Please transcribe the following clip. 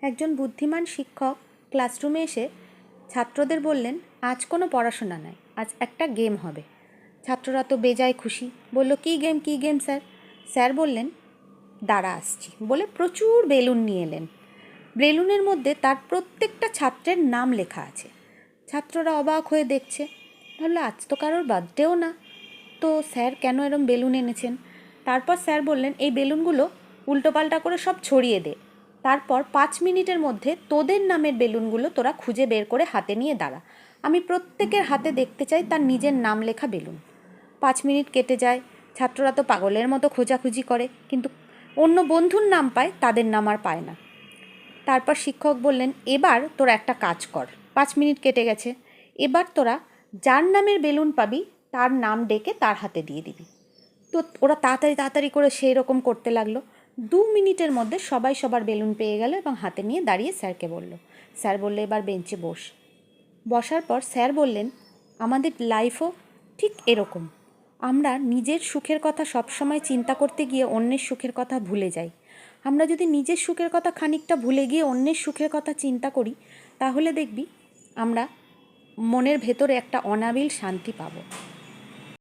একজন বুদ্ধিমান শিক্ষক ক্লাসরুমে এসে ছাত্রদের বললেন, আজ কোনো পড়াশোনা নাই, আজ একটা গেম হবে। ছাত্ররা তো বেজায় খুশি, বলল, কী গেম স্যার? স্যার বললেন, দাঁড়া আসছি, বলে প্রচুর বেলুন নিয়ে এলেন। বেলুনের মধ্যে তার প্রত্যেকটা ছাত্রের নাম লেখা আছে। ছাত্ররা অবাক হয়ে দেখছে, ভাবলো আজ তো কারোর বার্থডেও না, তো স্যার কেন এরম বেলুন এনেছেন? তারপর স্যার বললেন, এই বেলুনগুলো উল্টোপাল্টা করে সব ছড়িয়ে দে, তারপর 5 মিনিটের মধ্যে তোদের নামের বেলুনগুলো তোরা খুঁজে বের করে হাতে নিয়ে দাঁড়া। আমি প্রত্যেকের হাতে দেখতে চাই তার নিজের নাম লেখা বেলুন। 5 মিনিট কেটে যায়। ছাত্ররা তো পাগলের মতো খোঁজাখুঁজি করে, কিন্তু অন্য বন্ধুর নাম পায়, তাদের নাম আর পায় না। তারপর শিক্ষক বললেন, এবার তোরা একটা কাজ কর। 5 মিনিট কেটে গেছে, এবার তোরা যার নামের বেলুন পাবি তার নাম ডেকে তার হাতে দিয়ে দিবি। তো ওরা তাড়াতাড়ি করে সেই রকম করতে লাগলো। 2 মিনিটের মধ্যে সবাই সবার বেলুন পেয়ে গেল এবং হাতে নিয়ে দাঁড়িয়ে স্যারকে বলল। স্যার বললে, এবার বেঞ্চে বস। বসার পর স্যার বললেন, আমাদের লাইফও ঠিক এরকম। আমরা নিজের সুখের কথা সবসময় চিন্তা করতে গিয়ে অন্যের সুখের কথা ভুলে যাই। আমরা যদি নিজের সুখের কথা খানিকটা ভুলে গিয়ে অন্যের সুখের কথা চিন্তা করি, তাহলে দেখবি আমরা মনের ভেতরে একটা অনাবিল শান্তি পাবো।